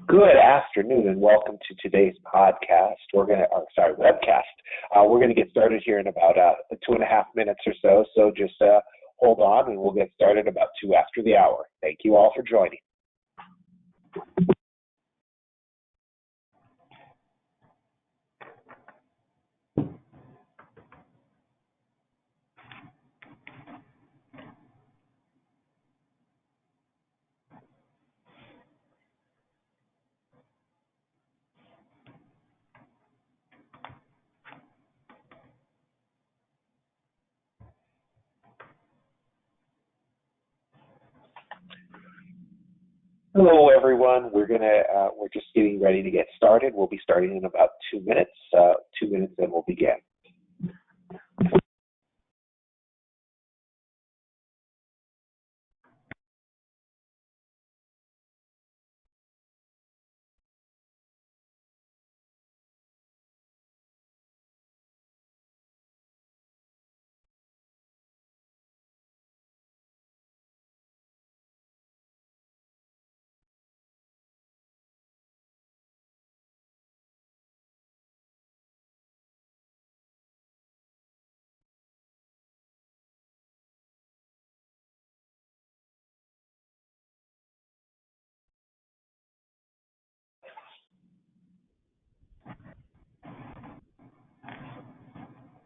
Good afternoon and welcome to today's podcast. Webcast. We're going to get started here in about 2.5 minutes or so. So just hold on and we'll get started about 2 after the hour. Thank you all for joining. Hello, everyone. We're just getting ready to get started. We'll be starting in about 2 minutes. 2 minutes, and we'll begin.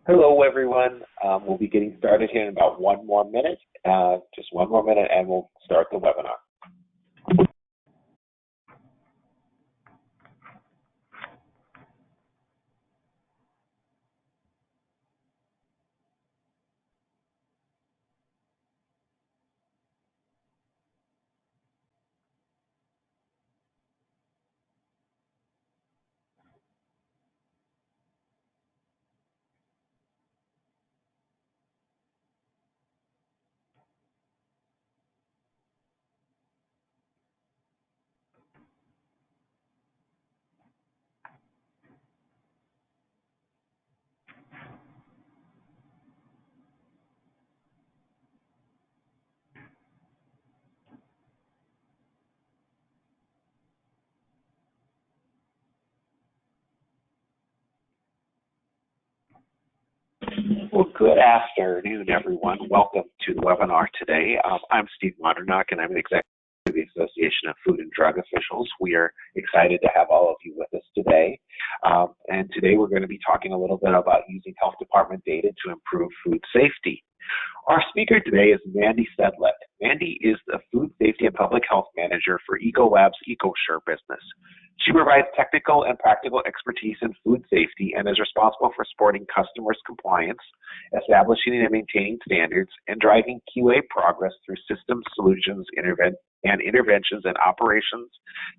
Hello, everyone. We'll be getting started here in about 1 more minute. Just 1 more minute, and we'll start the webinar. Well, good afternoon, everyone. Welcome to the webinar today. I'm Steve Modernock, and I'm an executive of the Association of Food and Drug Officials. We are excited to have all of you with us today. And today we're going to be talking a little bit about using health department data to improve food safety. Our speaker today is Mandy Sedlet. Mandy is the Food Safety and Public Health Manager for Ecolab's EcoSure business. She provides technical and practical expertise in food safety and is responsible for supporting customers' compliance, establishing and maintaining standards, and driving QA progress through systems, solutions, interventions in operations,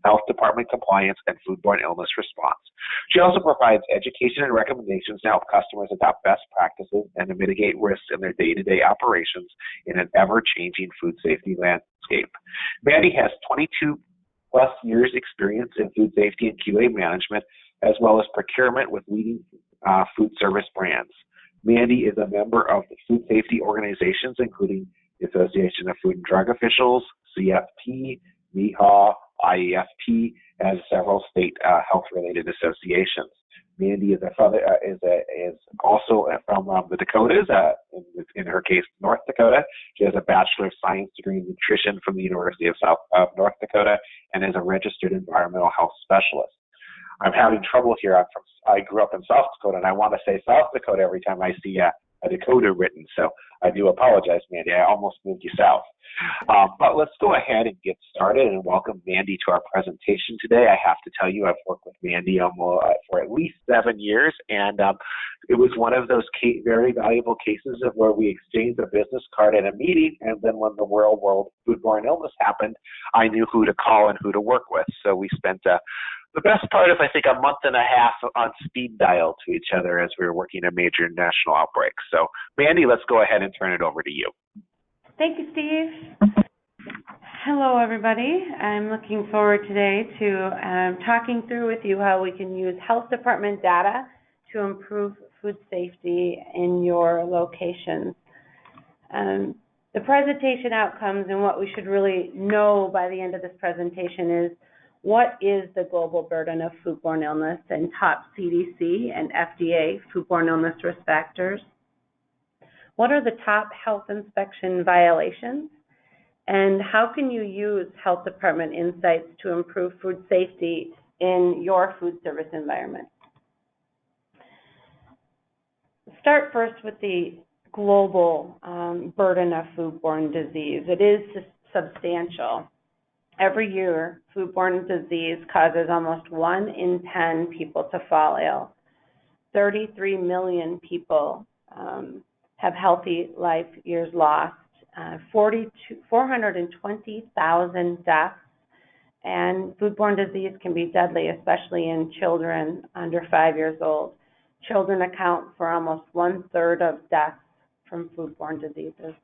health department compliance, and foodborne illness response. She also provides education and recommendations to help customers adopt best practices and to mitigate risks in their day-to-day operations in an ever-changing food safety landscape. Mandy has 22+ years experience in food safety and QA management, as well as procurement with leading food service brands. Mandy is a member of the food safety organizations, including the Association of Food and Drug Officials, CFP, MEHA, IEFP, and several state health-related associations. Mandy is also from the Dakotas, in her case, North Dakota. She has a Bachelor of Science degree in nutrition from the University of North Dakota and is a registered environmental health specialist. I'm having trouble here. I grew up in South Dakota, and I want to say South Dakota every time I see a Dakota written, so I do apologize, Mandy. I almost moved you south. But let's go ahead and get started and welcome Mandy to our presentation today. I have to tell you, I've worked with Mandy for at least 7 years, and it was one of those very valuable cases of where we exchanged a business card at a meeting, and then when the world foodborne illness happened, I knew who to call and who to work with. So we spent the best part of, I think, a month and a half on speed dial to each other as we were working a major national outbreak. So, Mandy, let's go ahead and turn it over to you. Thank you, Steve. Hello, everybody. I'm looking forward today to talking through with you how we can use health department data to improve food safety in your locations. The presentation outcomes and what we should really know by the end of this presentation is what is the global burden of foodborne illness and top CDC and FDA foodborne illness risk factors? What are the top health inspection violations? And how can you use health department insights to improve food safety in your food service environment? Start first with the global burden of foodborne disease. It is substantial. Every year, foodborne disease causes almost 1 in 10 people to fall ill. 33 million people have healthy life years lost, 420,000 deaths, and foodborne disease can be deadly, especially in children under 5 years old. Children account for almost 1/3 of deaths from foodborne diseases.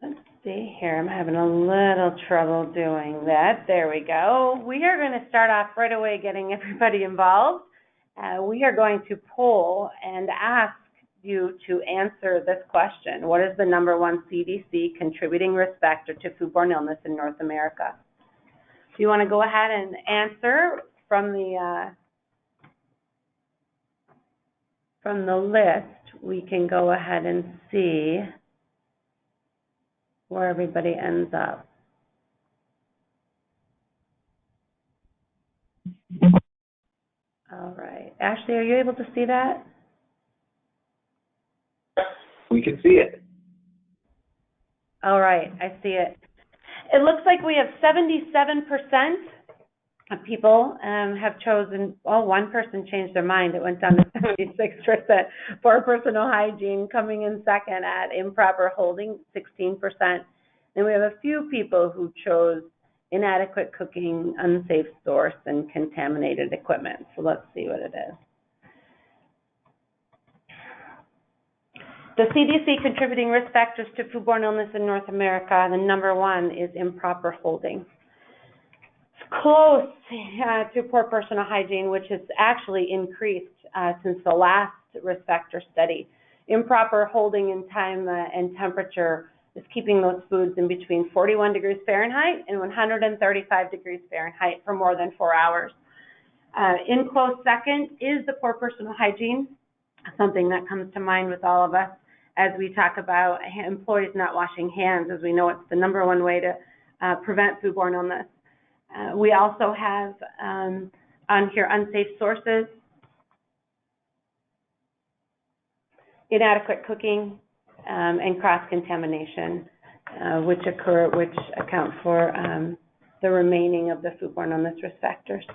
Let's see here, I'm having a little trouble doing that. There we go. We are going to start off right away getting everybody involved. We are going to poll and ask you to answer this question. What is the #1 CDC contributing risk factor to foodborne illness in North America? If you want to go ahead and answer from the list, we can go ahead and see where everybody ends up. All right. Ashley, are you able to see that? We can see it. All right, I see it. It looks like we have 77% of people have chosen, one person changed their mind. It went down to 76%. For personal hygiene, coming in second at improper holding, 16%. And we have a few people who chose inadequate cooking, unsafe source, and contaminated equipment. So let's see what it is. The CDC contributing risk factors to foodborne illness in North America, the #1 is improper holding. It's close to poor personal hygiene, which has actually increased since the last risk factor study. Improper holding in time and temperature is keeping those foods in between 41 degrees Fahrenheit and 135 degrees Fahrenheit for more than 4 hours. In close second is the poor personal hygiene, something that comes to mind with all of us as we talk about employees not washing hands, as we know it's the #1 way to prevent foodborne illness. We also have on here unsafe sources, inadequate cooking, and cross-contamination, which account for the remaining of the foodborne illness risk factors.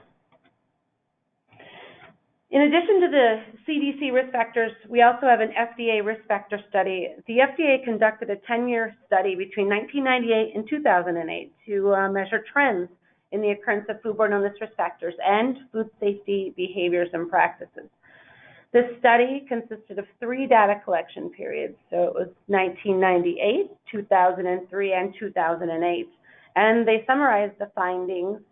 In addition to the CDC risk factors, we also have an FDA risk factor study. The FDA conducted a 10-year study between 1998 and 2008 to measure trends in the occurrence of foodborne illness risk factors and food safety behaviors and practices. This study consisted of 3 data collection periods. So it was 1998, 2003, and 2008. And they summarized the findings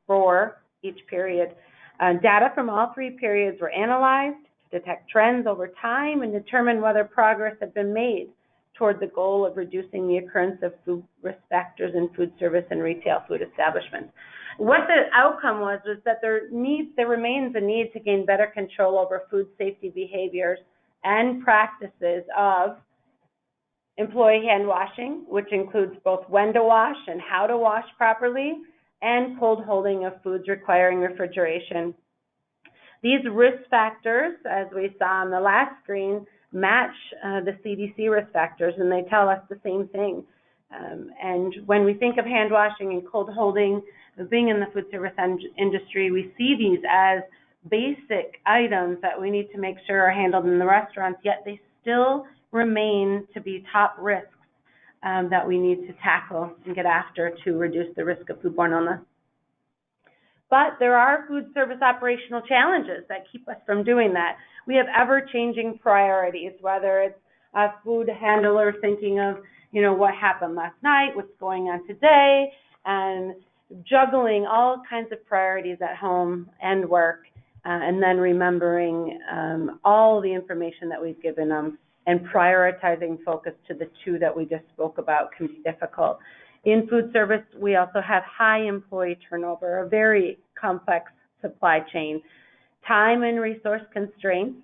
for each period. Data from all 3 periods were analyzed to detect trends over time and determine whether progress had been made toward the goal of reducing the occurrence of food risk factors in food service and retail food establishments. What the outcome was that there remains a need to gain better control over food safety behaviors and practices of employee hand washing, which includes both when to wash and how to wash properly, and cold holding of foods requiring refrigeration. These risk factors, as we saw on the last screen, match the CDC risk factors, and they tell us the same thing. And when we think of hand washing and cold holding, being in the food service industry, we see these as basic items that we need to make sure are handled in the restaurants, yet they still remain to be top risks that we need to tackle and get after to reduce the risk of foodborne illness. But there are food service operational challenges that keep us from doing that. We have ever-changing priorities, whether it's a food handler thinking of, what happened last night, what's going on today, and juggling all kinds of priorities at home and work. and then remembering all the information that we've given them and prioritizing focus to the two that we just spoke about can be difficult. In food service, we also have high employee turnover, a very complex supply chain, time and resource constraints,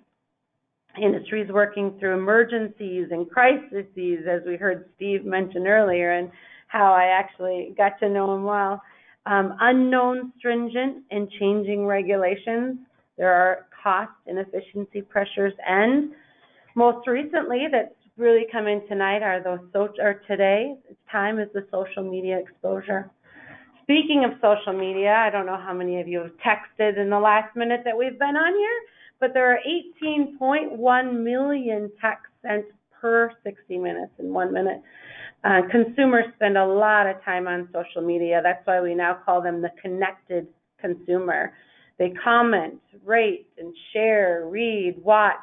industries working through emergencies and crises, as we heard Steve mention earlier, and how I actually got to know him well. Unknown, stringent, and changing regulations. There are cost and efficiency pressures, and most recently, that's really come in tonight today, time is the social media exposure. Speaking of social media, I don't know how many of you have texted in the last minute that we've been on here, but there are 18.1 million texts sent per 60 minutes in 1 minute. Consumers spend a lot of time on social media. That's why we now call them the connected consumer. They comment, rate, and share, read, watch.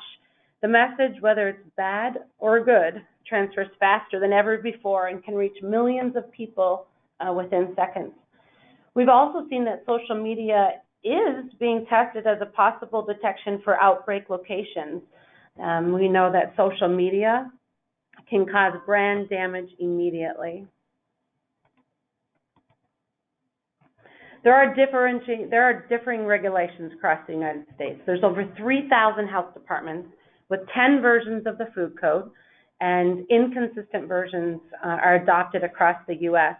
The message, whether it's bad or good, transfers faster than ever before and can reach millions of people within seconds. We've also seen that social media is being tested as a possible detection for outbreak locations. We know that social media can cause brand damage immediately. There are differing regulations across the United States. There's over 3,000 health departments with 10 versions of the food code, and inconsistent versions are adopted across the U.S.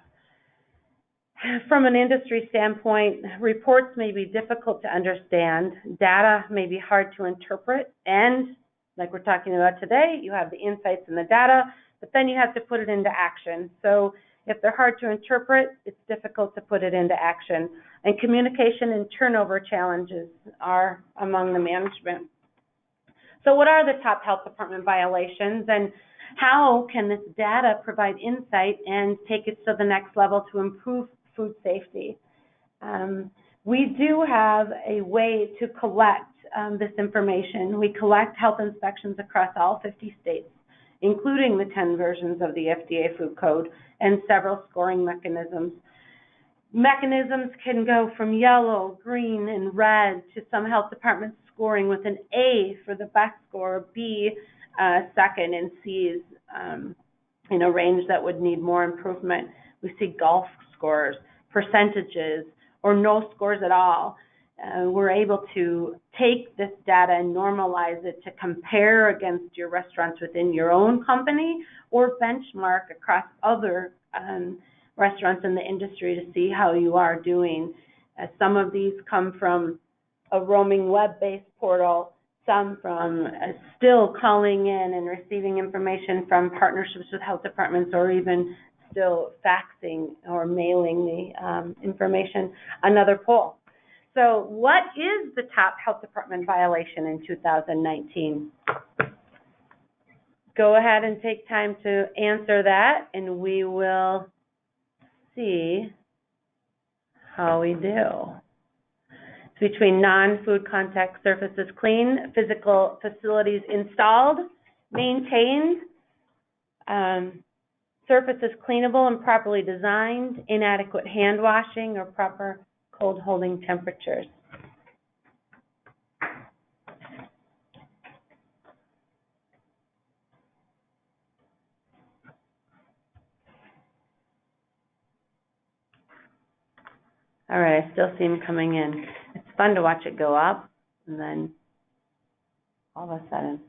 From an industry standpoint, reports may be difficult to understand, data may be hard to interpret, and like we're talking about today, you have the insights and the data, but then you have to put it into action. So if they're hard to interpret, it's difficult to put it into action. And communication and turnover challenges are among the management. So what are the top health department violations, and how can this data provide insight and take it to the next level to improve food safety? We do have a way to collect this information. We collect health inspections across all 50 states, including the 10 versions of the FDA food code and several scoring mechanisms. Mechanisms can go from yellow, green, and red to some health departments scoring with an A for the best score, B second, and C is in a range that would need more improvement. We see golf scores, percentages, or no scores at all. We're able to take this data and normalize it to compare against your restaurants within your own company or benchmark across other restaurants in the industry to see how you are doing. Some of these come from a roaming web-based portal, some from still calling in and receiving information from partnerships with health departments, or even still faxing or mailing the information. Another poll. So what is the top health department violation in 2019? Go ahead and take time to answer that, and we will see how we do. It's between non-food contact surfaces clean, physical facilities installed, maintained, surfaces cleanable and properly designed, inadequate hand washing, or proper cold holding temperatures. All right, I still see them coming in. It's fun to watch it go up, and then all of a sudden.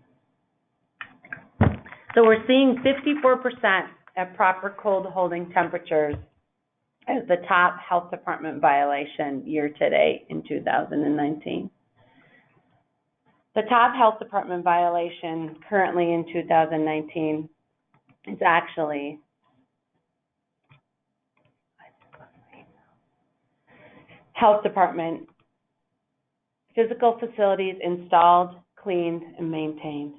So we're seeing 54% at proper cold holding temperatures as the top health department violation year to date in 2019. The top health department violation currently in 2019 is actually health department, physical facilities installed, cleaned, and maintained.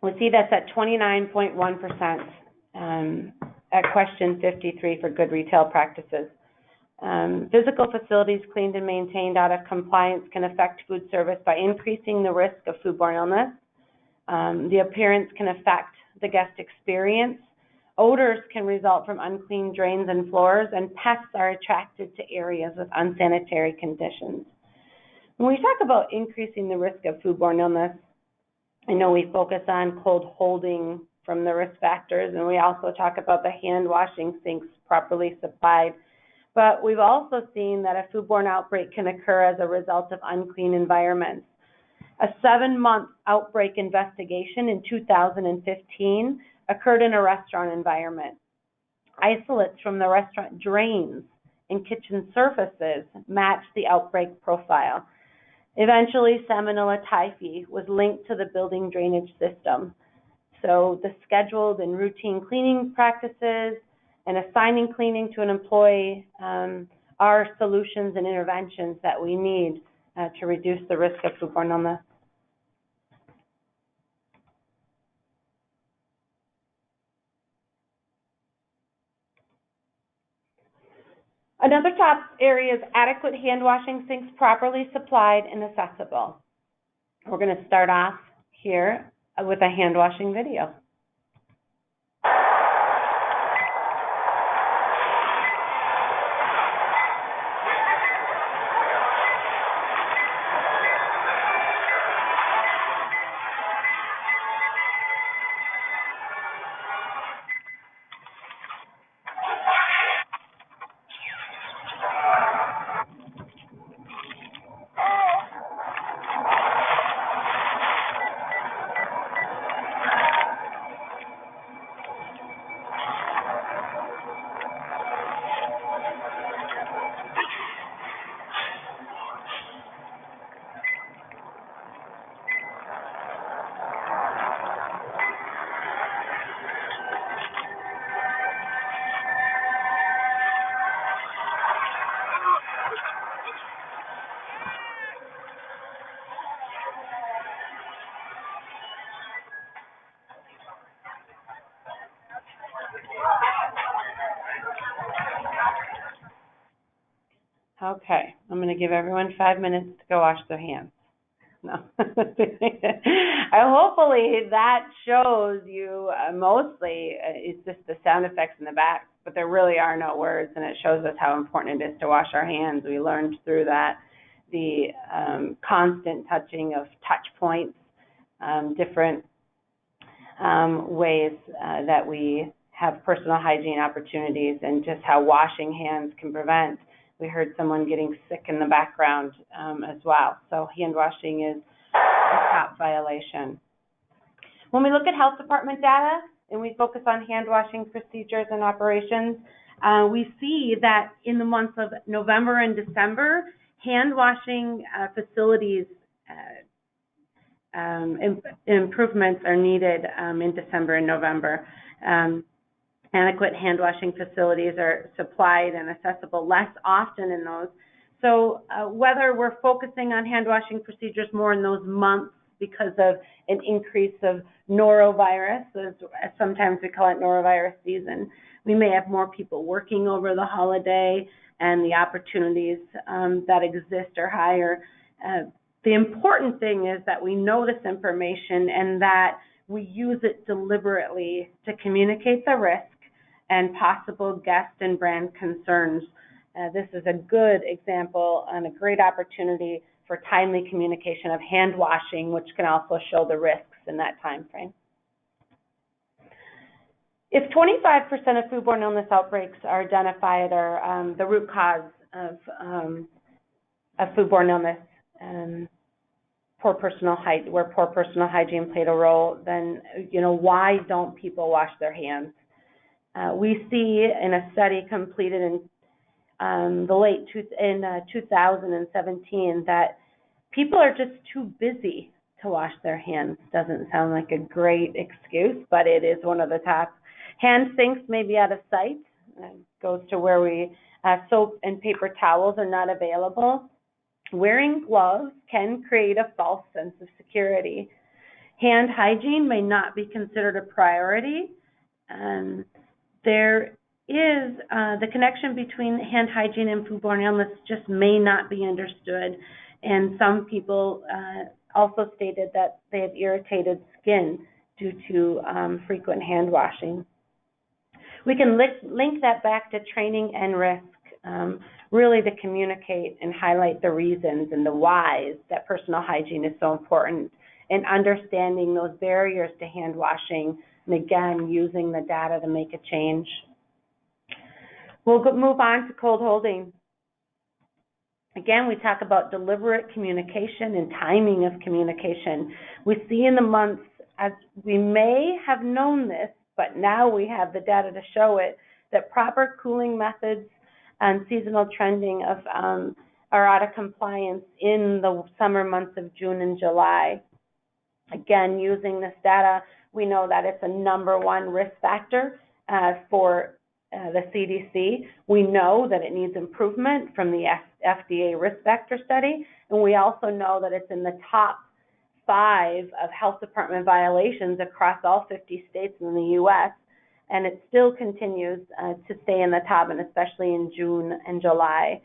We see that's at 29.1% at question 53 for good retail practices. Physical facilities cleaned and maintained out of compliance can affect food service by increasing the risk of foodborne illness. The appearance can affect the guest experience. Odors can result from unclean drains and floors, and pests are attracted to areas with unsanitary conditions. When we talk about increasing the risk of foodborne illness, I know we focus on cold holding from the risk factors, and we also talk about the hand washing sinks properly supplied. But we've also seen that a foodborne outbreak can occur as a result of unclean environments. A 7-month outbreak investigation in 2015 occurred in a restaurant environment. Isolates from the restaurant drains and kitchen surfaces matched the outbreak profile. Eventually, Salmonella typhi was linked to the building drainage system. So the scheduled and routine cleaning practices and assigning cleaning to an employee are solutions and interventions that we need to reduce the risk of foodborne illness. Another top area is adequate hand washing sinks properly supplied and accessible. We're going to start off here with a hand washing video. Okay, I'm going to give everyone 5 minutes to go wash their hands. No. Hopefully that shows you mostly it's just the sound effects in the back, but there really are no words, and it shows us how important it is to wash our hands. We learned through that the constant touching of touch points, different ways that we have personal hygiene opportunities, and just how washing hands can prevent. We heard someone getting sick in the background as well. So hand washing is a top violation. When we look at health department data and we focus on hand washing procedures and operations, we see that in the months of November and December, hand washing facilities improvements are needed in December and November. Adequate hand washing facilities are supplied and accessible less often in those. So whether we're focusing on hand washing procedures more in those months because of an increase of norovirus, as sometimes we call it norovirus season, we may have more people working over the holiday and the opportunities that exist are higher. The important thing is that we know this information and that we use it deliberately to communicate the risk and possible guest and brand concerns. This is a good example and a great opportunity for timely communication of hand washing, which can also show the risks in that time frame. If 25% of foodborne illness outbreaks are identified or the root cause of foodborne illness, poor personal hygiene played a role, then why don't people wash their hands? We see in a study completed in 2017 that people are just too busy to wash their hands. Doesn't sound like a great excuse, but it is one of the top. Hand sinks may be out of sight. Goes to where we soap and paper towels are not available. Wearing gloves can create a false sense of security. Hand hygiene may not be considered a priority. There is the connection between hand hygiene and foodborne illness just may not be understood. And some people also stated that they have irritated skin due to frequent hand washing. We can link that back to training and risk, really to communicate and highlight the reasons and the whys that personal hygiene is so important, and understanding those barriers to hand washing, and again, using the data to make a change. We'll move on to cold holding. Again, we talk about deliberate communication and timing of communication. We see in the months, as we may have known this, but now we have the data to show it, that proper cooling methods and seasonal trending are out of compliance in the summer months of June and July. Again, using this data, we know that it's a #1 risk factor for the CDC. We know that it needs improvement from the FDA risk factor study, and we also know that it's in the top 5 of health department violations across all 50 states in the U.S., and it still continues to stay in the top, and especially in June and July.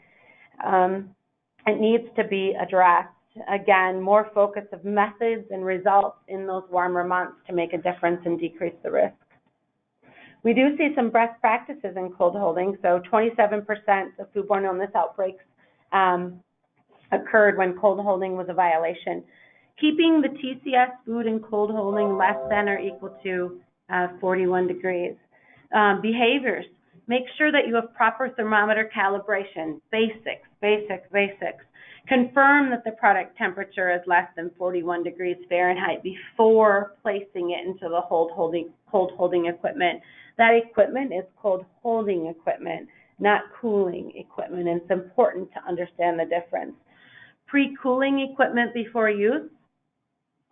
It needs to be addressed. Again, more focus of methods and results in those warmer months to make a difference and decrease the risk. We do see some best practices in cold holding. So 27% of foodborne illness outbreaks occurred when cold holding was a violation. Keeping the TCS food in cold holding less than or equal to 41 degrees. Behaviors. Make sure that you have proper thermometer calibration. Basics. Confirm that the product temperature is less than 41 degrees Fahrenheit before placing it into the cold holding equipment. That equipment is cold holding equipment, not cooling equipment, and it's important to understand the difference. Pre-cooling equipment before use.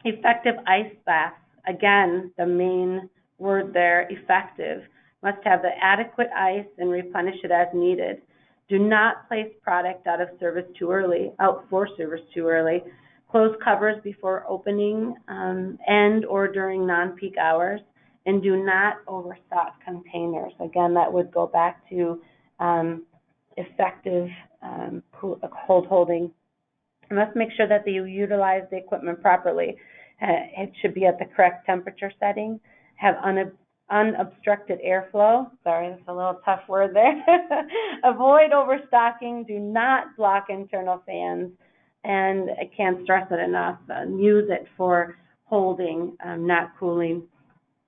Effective ice baths. Again, the main word there, effective. Must have the adequate ice and replenish it as needed. Do not place product out for service too early. Close covers before opening and or during non-peak hours. And do not overstock containers. Again, that would go back to effective cold holding. You must make sure that you utilize the equipment properly. It should be at the correct temperature setting. Have unobstructed airflow. Sorry, that's a little tough word there. Avoid overstocking. Do not block internal fans. And I can't stress it enough. Use it for holding, not cooling.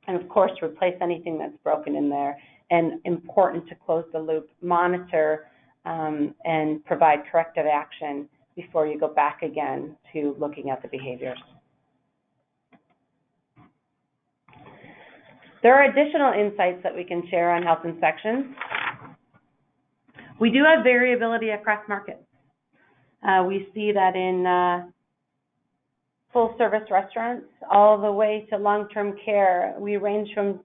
And of course, replace anything that's broken in there. And important to close the loop, monitor, and provide corrective action before you go back again to looking at the behaviors. There are additional insights that we can share on health inspections. We do have variability across markets. We see that in full-service restaurants all the way to long-term care. We range from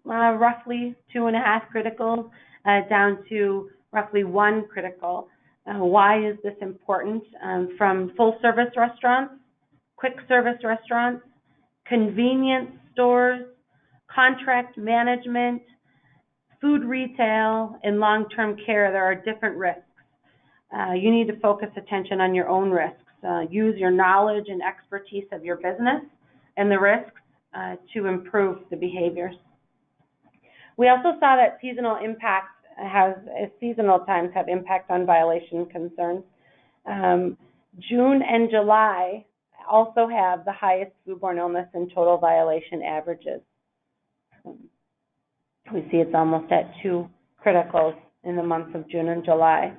roughly 2.5 criticals down to roughly 1 critical. Why is this important? From full-service restaurants, quick-service restaurants, convenience stores, contract management, food retail, and long-term care, there are different risks. You need to focus attention on your own risks. Use your knowledge and expertise of your business and the risks to improve the behaviors. We also saw that seasonal times have impact on violation concerns. June and July also have the highest foodborne illness and total violation averages. We see it's almost at 2 criticals in the months of June and July.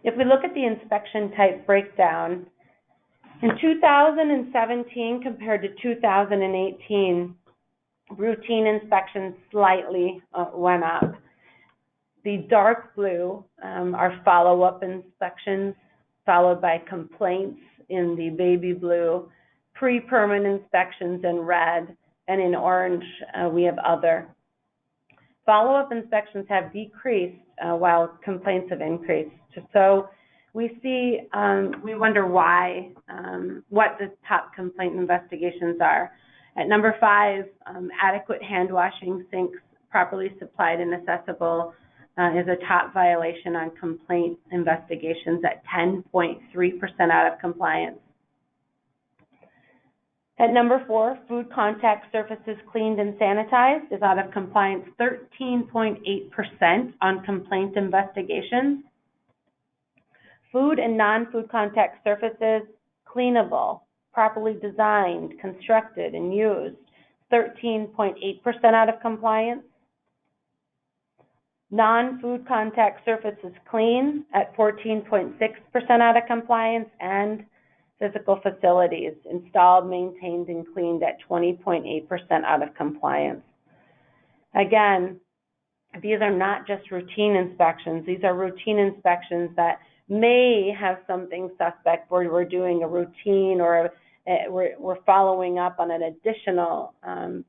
If we look at the inspection type breakdown, in 2017 compared to 2018, routine inspections slightly went up. The dark blue are follow-up inspections, followed by complaints in the baby blue, pre-permanent inspections in red, and in orange we have other. Follow-up inspections have decreased while complaints have increased. So we see, we wonder why, what the top complaint investigations are. At number 5, adequate hand washing sinks properly supplied and accessible is a top violation on complaint investigations at 10.3% out of compliance. At number 4, food contact surfaces cleaned and sanitized is out of compliance 13.8% on complaint investigations. Food and non-food contact surfaces cleanable, properly designed, constructed, and used, 13.8% out of compliance. Non-food contact surfaces clean at 14.6% out of compliance, and physical facilities installed, maintained, and cleaned at 20.8% out of compliance. Again, these are not just routine inspections. These are routine inspections that may have something suspect where we're doing a routine or we're following up on an additional an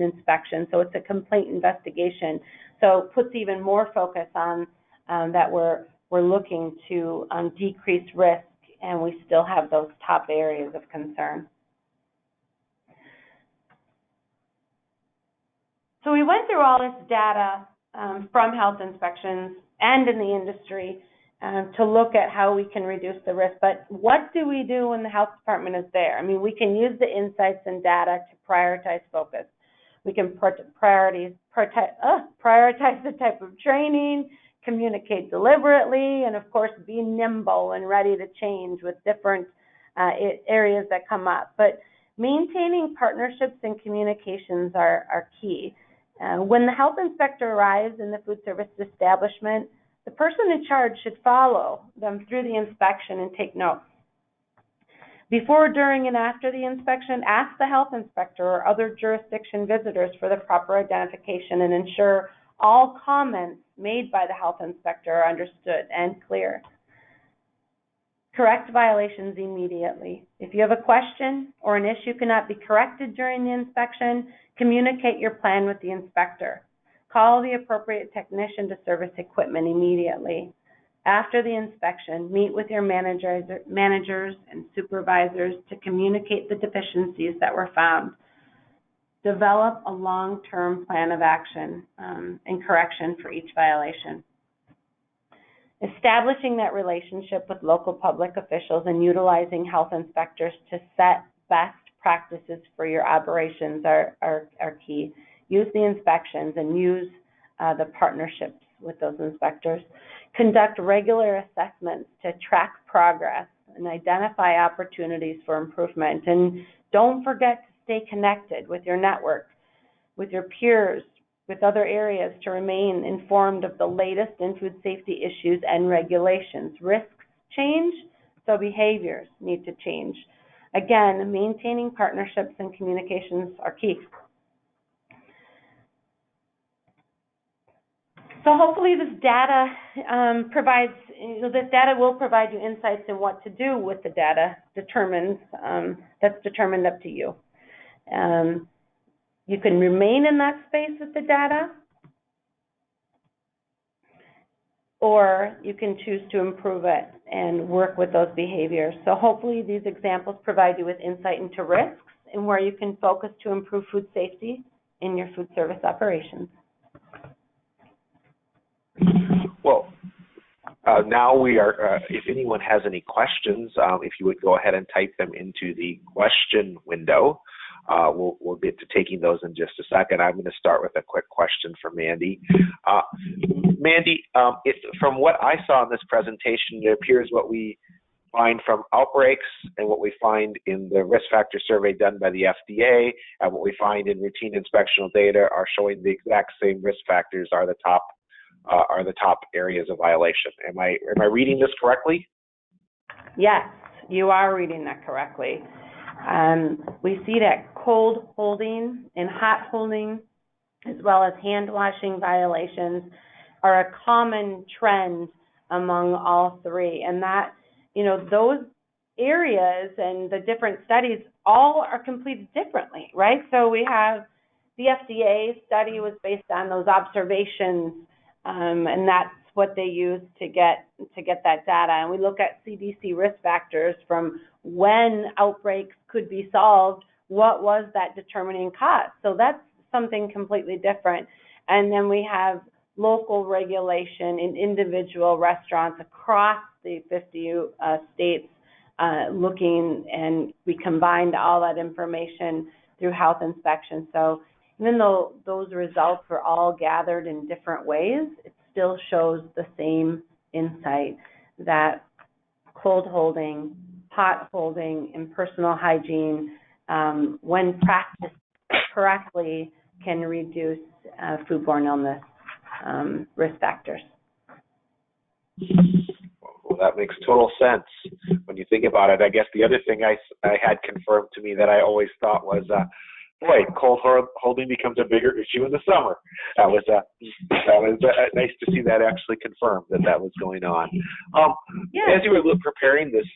inspection. So it's a complaint investigation. So it puts even more focus on that we're looking to decrease risk, and we still have those top areas of concern. So we went through all this data from health inspections and in the industry to look at how we can reduce the risk. But what do we do when the health department is there? I mean, we can use the insights and data to prioritize focus. We can prioritize the type of training, communicate deliberately, and of course be nimble and ready to change with different areas that come up. But maintaining partnerships and communications are key. When the health inspector arrives in the food service establishment, the person in charge should follow them through the inspection and take notes. Before, during, and after the inspection, ask the health inspector or other jurisdiction visitors for the proper identification and ensure all comments made by the health inspector are understood and clear. Correct violations immediately. If you have a question or an issue cannot be corrected during the inspection, communicate your plan with the inspector. Call the appropriate technician to service equipment immediately. After the inspection, meet with your managers and supervisors to communicate the deficiencies that were found. Develop a long-term plan of action and correction for each violation. Establishing that relationship with local public officials and utilizing health inspectors to set best practices for your operations are key. Use the inspections and use the partnerships with those inspectors. Conduct regular assessments to track progress and identify opportunities for improvement. And don't forget to stay connected with your network, with your peers, with other areas to remain informed of the latest in food safety issues and regulations. Risks change, so behaviors need to change. Again, maintaining partnerships and communications are key. So hopefully this data will provide you insights in what to do with the data that's determined up to you. You can remain in that space with the data, or you can choose to improve it and work with those behaviors. So hopefully these examples provide you with insight into risks and where you can focus to improve food safety in your food service operations. Well, now we are, if anyone has any questions, if you would go ahead and type them into the question window. We'll get to taking those in just a second. I'm going to start with a quick question for Mandy. Mandy, from what I saw in this presentation, it appears what we find from outbreaks and what we find in the risk factor survey done by the FDA and what we find in routine inspectional data are showing the exact same risk factors are the top areas of violation. Am I reading this correctly? Yes, you are reading that correctly. We see that cold holding and hot holding, as well as hand washing violations, are a common trend among all three. And that, those areas and the different studies all are completed differently, right? So we have the FDA study was based on those observations, and that's what they use to get that data. And we look at CDC risk factors from when outbreaks could be solved, what was that determining cause. So that's something completely different. And then we have local regulation in individual restaurants across the 50 states looking, and we combined all that information through health inspection. So even though those results were all gathered in different ways, it still shows the same insight that cold holding, hot holding, and personal hygiene, when practiced correctly, can reduce foodborne illness risk factors. Well, that makes total sense when you think about it. I guess the other thing I had confirmed to me that I always thought was, boy, cold holding becomes a bigger issue in the summer. That was nice to see that actually confirmed that was going on. Yeah. As you were preparing this,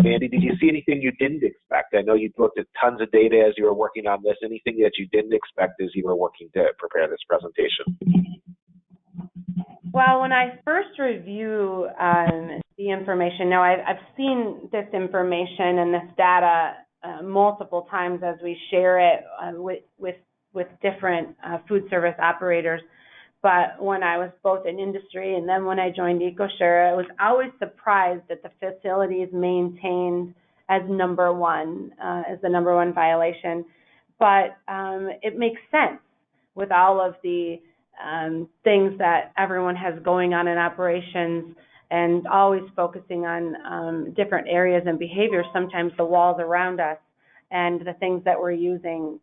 Mandy, did you see anything you didn't expect? I know you looked at tons of data as you were working on this. Anything that you didn't expect as you were working to prepare this presentation? Well, when I first review the information, now I've seen this information and this data multiple times as we share it with different food service operators. But when I was both in industry and then when I joined EcoShare, I was always surprised that the facility is maintained as number one, as the number one violation. But it makes sense with all of the things that everyone has going on in operations, and always focusing on different areas and behaviors. Sometimes the walls around us and the things that we're using,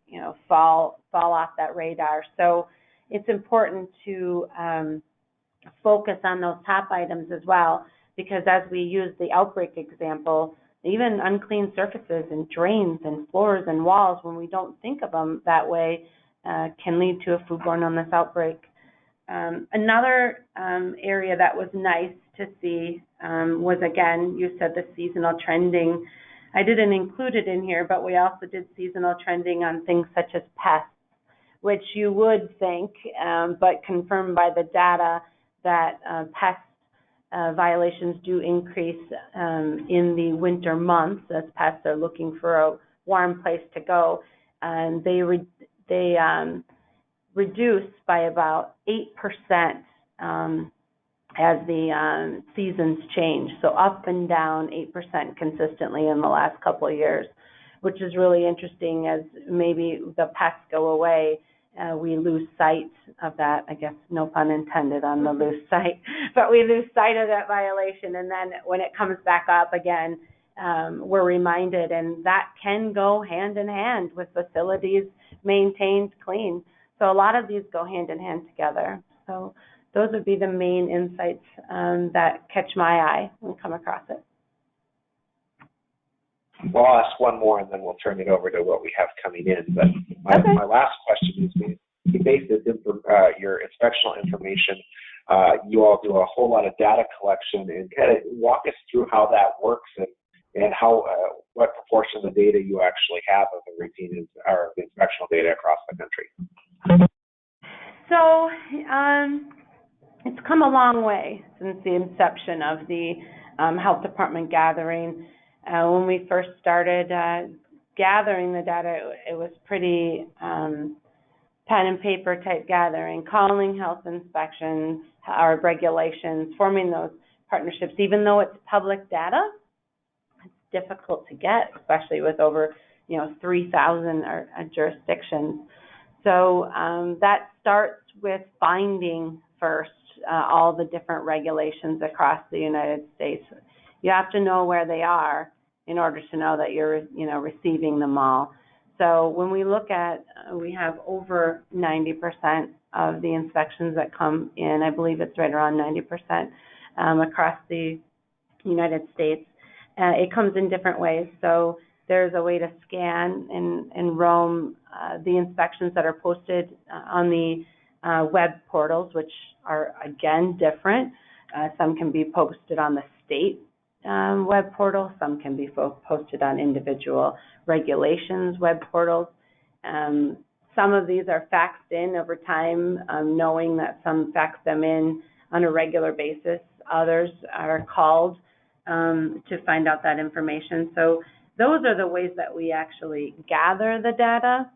fall off that radar. So it's important to focus on those top items as well, because as we use the outbreak example, even unclean surfaces and drains and floors and walls, when we don't think of them that way, can lead to a foodborne illness outbreak. Another area that was nice to see was, again, you said the seasonal trending. I didn't include it in here, but we also did seasonal trending on things such as pests, which you would think, but confirmed by the data, that pest violations do increase in the winter months as pests are looking for a warm place to go. And they reduce by about 8% as the seasons change. So up and down 8% consistently in the last couple of years, which is really interesting. As maybe the pests go away, we lose sight of that. I guess no pun intended on the lose sight, but we lose sight of that violation. And then when it comes back up again, we're reminded, and that can go hand in hand with facilities maintained clean. So a lot of these go hand in hand together. So those would be the main insights that catch my eye when we come across it. Well, I'll ask one more, and then we'll turn it over to what we have coming in. But my last question is, you base this your inspectional information. You all do a whole lot of data collection, and kind of walk us through how that works and how what proportion of the data you actually have of the routine or the inspectional data across the country. So it's come a long way since the inception of the health department gathering. When we first started gathering the data, it was pretty pen and paper type gathering, calling health inspections or regulations, forming those partnerships. Even though it's public data, it's difficult to get, especially with over 3,000 jurisdictions. So that starts with finding first all the different regulations across the United States. You have to know where they are in order to know that you're, receiving them all. So when we look at, we have over 90% of the inspections that come in. I believe it's right around 90% across the United States. It comes in different ways. So there's a way to scan and roam the inspections that are posted on the web portals, which are, again, different. Some can be posted on the state web portal. Some can be posted on individual regulations web portals. Some of these are faxed in over time, knowing that some fax them in on a regular basis. Others are called to find out that information. So those are the ways that we actually gather the data.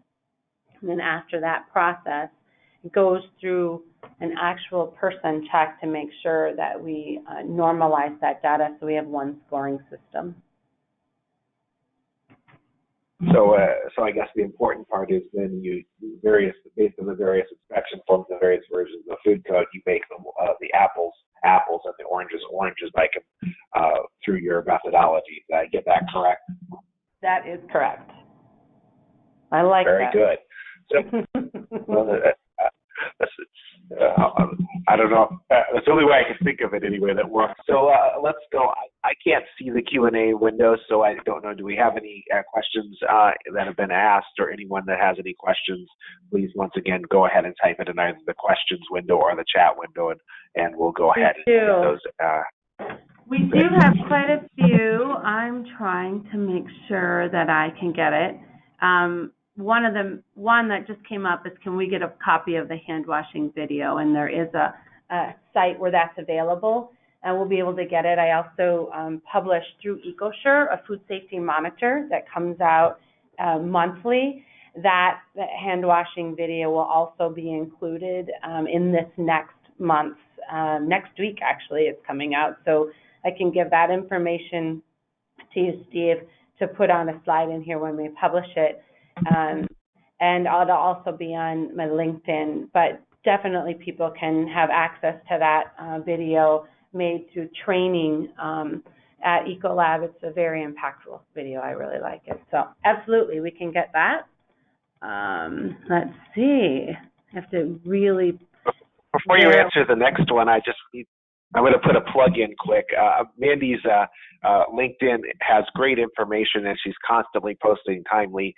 And then after that process, it goes through an actual person check to make sure that we normalize that data so we have one scoring system. So I guess the important part is then based on the various inspection forms, the various versions of the food code, you make them the apples, and the oranges, like through your methodology. Did I get that correct? That is correct. I like that. Very good. So, well, I don't know. That's the only way I can think of it anyway that works. So let's go. I can't see the Q&A window, so I don't know. Do we have any questions that have been asked, or anyone that has any questions? Please, once again, go ahead and type it in either the questions window or the chat window, and we'll go ahead and get those. We do have quite a few. I'm trying to make sure that I can get it. One that just came up is, can we get a copy of the hand washing video? And there is a site where that's available, and we'll be able to get it. I also publish through EcoSure a food safety monitor that comes out monthly. That hand washing video will also be included in this next month. Next week, actually, it's coming out. So I can give that information to you, Steve, to put on a slide in here when we publish it. And it'll also be on my LinkedIn, but definitely people can have access to that video made through training at Ecolab. It's a very impactful video. I really like it. So absolutely, we can get that. Let's see. I have to really... Before you answer the next one, I'm going to put a plug in quick. Mandy's LinkedIn has great information, and she's constantly posting timely,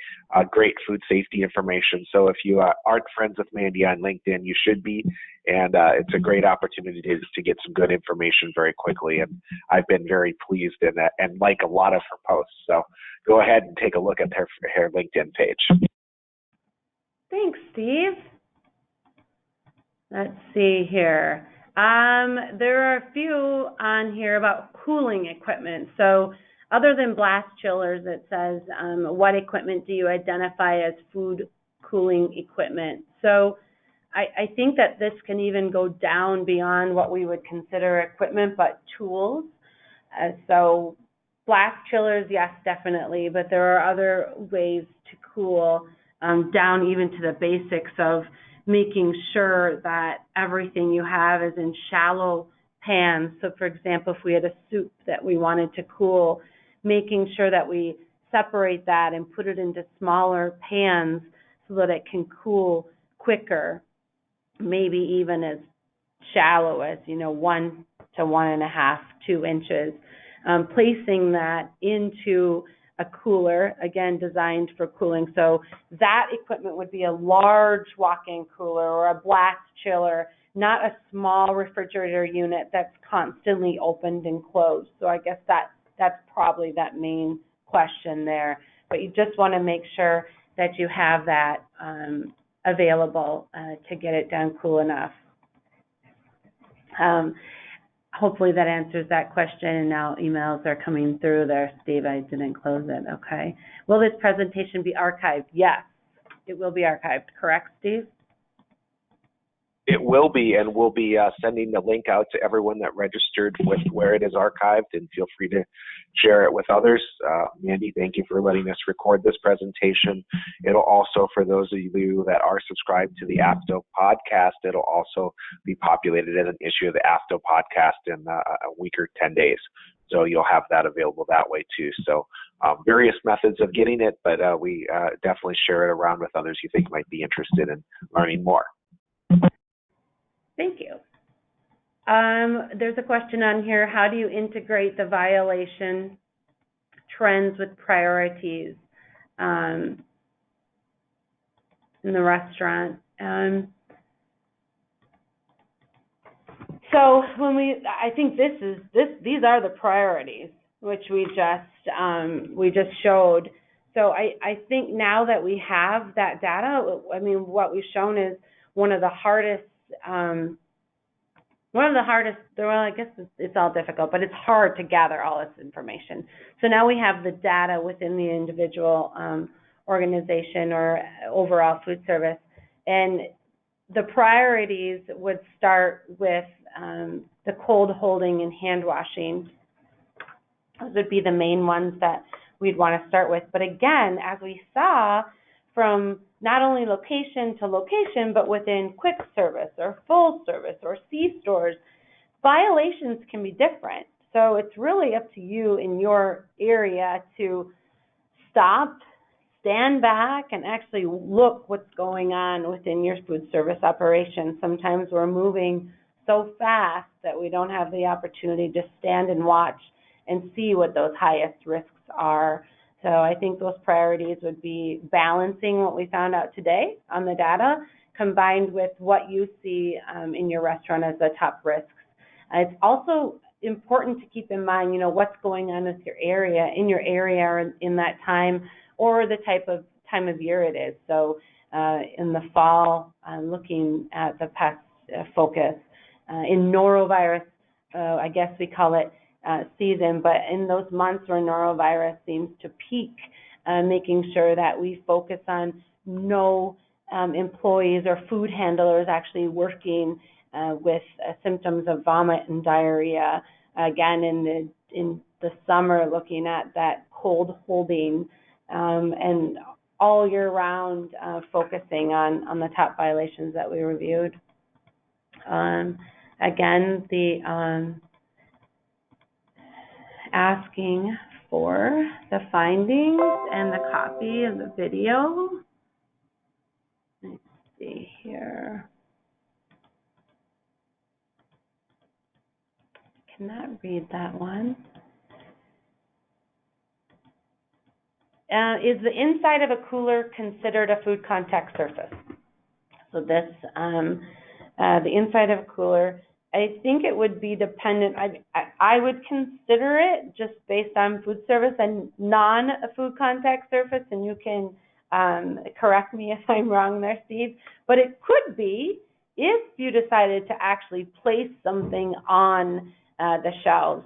great food safety information. So if you aren't friends with Mandy on LinkedIn, you should be, and it's a great opportunity to get some good information very quickly. And I've been very pleased in that, and like a lot of her posts. So go ahead and take a look at her LinkedIn page. Thanks, Steve. Let's see here. There are a few on here about cooling equipment. So other than blast chillers, it says, what equipment do you identify as food cooling equipment? So I think that this can even go down beyond what we would consider equipment, but tools. So blast chillers, yes, definitely, but there are other ways to cool down even to the basics of making sure that everything you have is in shallow pans. So for example, if we had a soup that we wanted to cool, making sure that we separate that and put it into smaller pans so that it can cool quicker, maybe even as shallow as, 1 to 1.5, 2 inches. Placing that into a cooler, again, designed for cooling. So that equipment would be a large walk-in cooler or a blast chiller, not a small refrigerator unit that's constantly opened and closed. So I guess that's probably that main question there. But you just want to make sure that you have that available to get it down cool enough. Hopefully that answers that question, and now emails are coming through there. Steve, I didn't close it, okay. Will this presentation be archived? Yes, it will be archived, correct, Steve? It will be, and we'll be sending the link out to everyone that registered with where it is archived, and feel free to share it with others. Mandy, thank you for letting us record this presentation. It'll also, for those of you that are subscribed to the AFTO podcast, it'll also be populated as an issue of the AFTO podcast in a week or 10 days. So you'll have that available that way too. So various methods of getting it, but we definitely share it around with others you think might be interested in learning more. Thank you. There's a question on here. How do you integrate the violation trends with priorities in the restaurant? So I think these are the priorities, which we just showed. So I think now that we have that data, what we've shown is one of the hardest, well, I guess it's all difficult, but it's hard to gather all this information. So now we have the data within the individual organization or overall food service. And the priorities would start with the cold holding and hand washing. Those would be the main ones that we'd want to start with. But again, as we saw, from not only location to location, but within quick service or full service or C-stores, violations can be different. So it's really up to you in your area to stop, stand back, and actually look what's going on within your food service operation. Sometimes we're moving so fast that we don't have the opportunity to stand and watch and see what those highest risks are. So I think those priorities would be balancing what we found out today on the data, combined with what you see in your restaurant as the top risks. It's also important to keep in mind, what's going on with your area, in your area or in that time, or the type of time of year it is. So in the fall, looking at the pest focus. In norovirus, I guess we call it season, but in those months where norovirus seems to peak, making sure that we focus on no employees or food handlers actually working with symptoms of vomit and diarrhea. Again, in the summer, looking at that cold holding, and all year round focusing on the top violations that we reviewed. Again, the asking for the findings and the copy of the video. Let's see here. Cannot read that one. Is the inside of a cooler considered a food contact surface? So this, the inside of a cooler, I think it would be dependent. I would consider it just based on food service and non-food contact surface, and you can correct me if I'm wrong there, Steve, but it could be if you decided to actually place something on the shelves.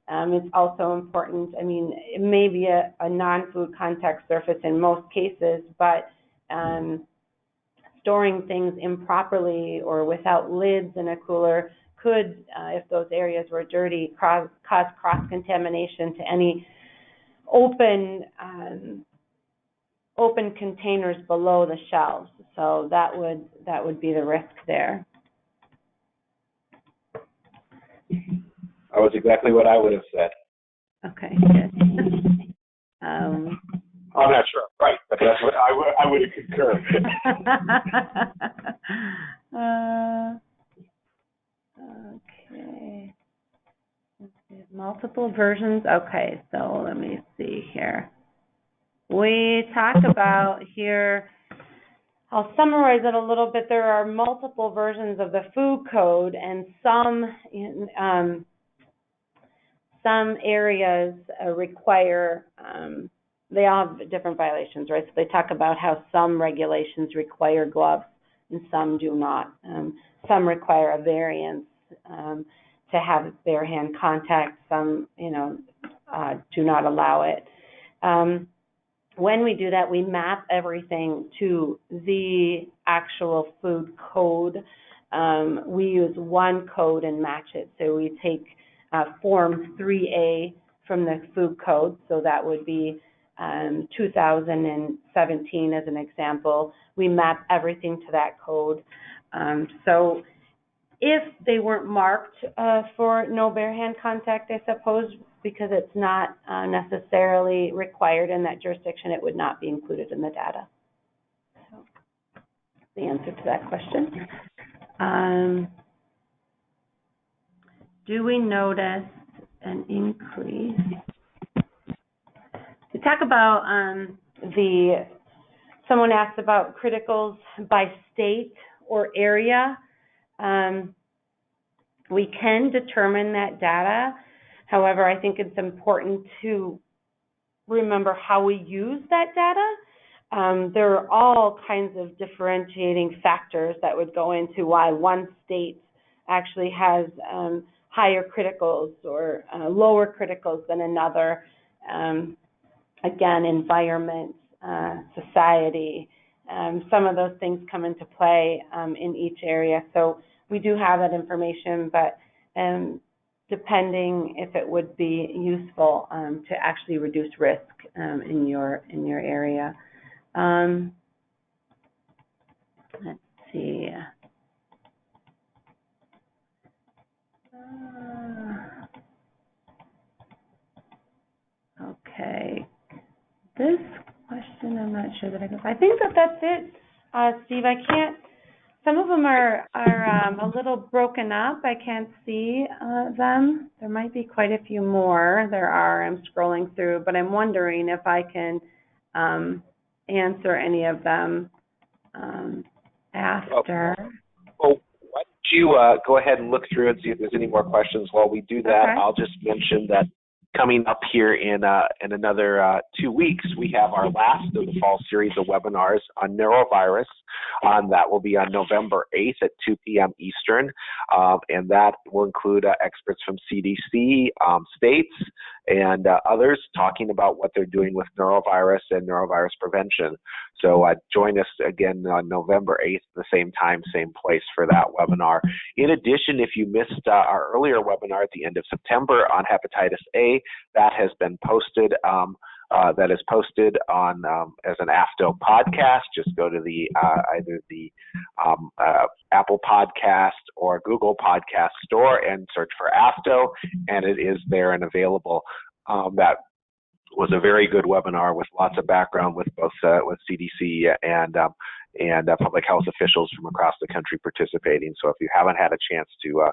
It's also important, it may be a non-food contact surface in most cases, but storing things improperly or without lids in a cooler could, if those areas were dirty, cause cross-contamination to any open containers below the shelves. So that would be the risk there. That was exactly what I would have said. Okay, good. I'm not sure, right, but that's what I would have concurred. Okay. Multiple versions. Okay, so let me see here. We talk about here, I'll summarize it a little bit. There are multiple versions of the food code, and some areas require, they all have different violations, right? So they talk about how some regulations require gloves and some do not. Some require a variance to have bare hand contact. Some, do not allow it. When we do that, we map everything to the actual food code. We use one code and match it. So we take Form 3A from the food code, so that would be 2017 as an example. We map everything to that code. So if they weren't marked for no bare hand contact, I suppose, because it's not necessarily required in that jurisdiction, it would not be included in the data. So the answer to that question. Do we notice an increase? We talk about someone asked about criticals by state or area. We can determine that data. However, I think it's important to remember how we use that data. There are all kinds of differentiating factors that would go into why one state actually has higher criticals or lower criticals than another. Again, environment, society, some of those things come into play in each area. So we do have that information, but depending if it would be useful to actually reduce risk in your area. Let's see. Okay. This question, I'm not sure that I think that's it, Steve. I can't. Some of them are a little broken up. I can't see them. There might be quite a few more. There are. I'm scrolling through, but I'm wondering if I can answer any of them after. Well, why don't you go ahead and look through and see if there's any more questions. While we do that, Okay. I'll just mention that coming up here in another 2 weeks, we have our last of the fall series of webinars on neurovirus. That will be on November 8th at 2 p.m. Eastern, and that will include experts from CDC, states, and others talking about what they're doing with neurovirus and neurovirus prevention. So join us again on November 8th, the same time, same place for that webinar. In addition, if you missed our earlier webinar at the end of September on hepatitis A, that has been posted. That is posted on as an AFTO podcast. Just go to the either the Apple Podcast or Google Podcast store and search for AFTO, and it is there and available. That was a very good webinar with lots of background with both with CDC and public health officials from across the country participating. So if you haven't had a chance to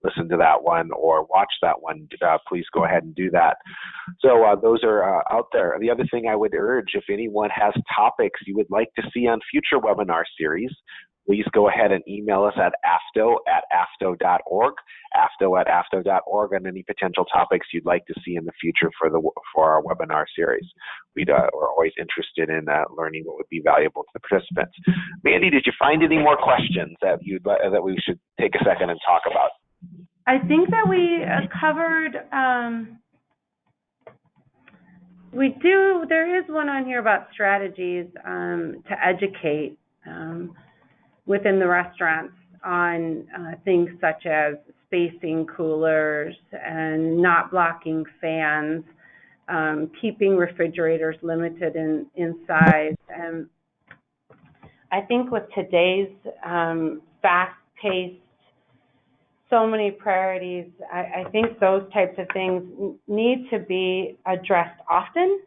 listen to that one or watch that one, please go ahead and do that. So those are out there. The other thing I would urge, if anyone has topics you would like to see on future webinar series, please go ahead and email us at afto@afto.org, afto@afto.org, on any potential topics you'd like to see in the future for our webinar series. We're always interested in learning what would be valuable to the participants. Mandy, did you find any more questions that we should take a second and talk about? I think that we covered, there is one on here about strategies to educate within the restaurants on things such as spacing coolers and not blocking fans, keeping refrigerators limited in size. And I think with today's fast-paced, so many priorities, I think those types of things need to be addressed often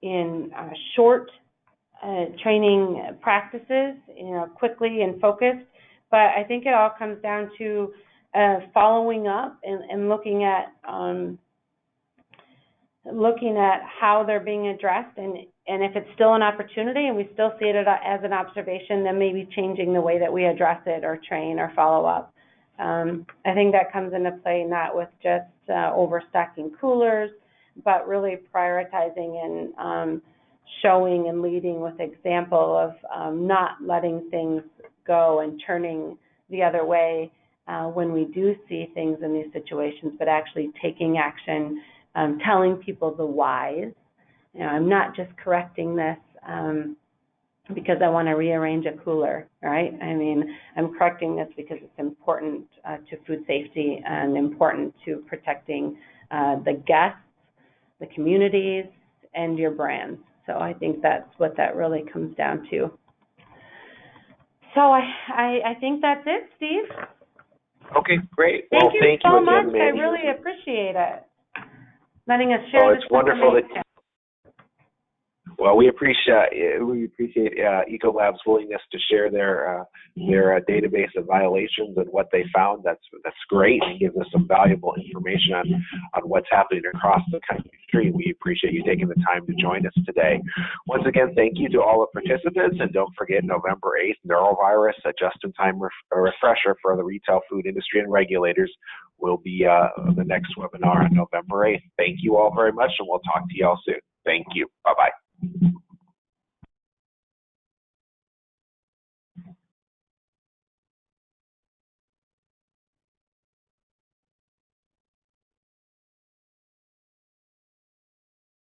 in short training practices, quickly and focused. But I think it all comes down to following up and looking at how they're being addressed, and if it's still an opportunity and we still see it as an observation, then maybe changing the way that we address it or train or follow up. I think that comes into play not with just overstocking coolers, but really prioritizing and showing and leading with example of not letting things go and turning the other way when we do see things in these situations, but actually taking action, telling people the whys. I'm not just correcting this because I want to rearrange a cooler, right? I mean, I'm correcting this because it's important to food safety and important to protecting the guests, the communities, and your brands. So I think that's what that really comes down to. So I think that's it, Steve. Okay, great. Thank you so much. Mandy. I really appreciate it. Letting us share this it's wonderful information. Well, we appreciate Ecolab's willingness to share their database of violations and what they found. That's great, and gives us some valuable information on what's happening across the country. We appreciate you taking the time to join us today. Once again, thank you to all the participants, and don't forget November 8th, Neurovirus, a just-in-time refresher for the retail food industry and regulators, will be the next webinar on November 8th. Thank you all very much, and we'll talk to you all soon. Thank you. Bye-bye.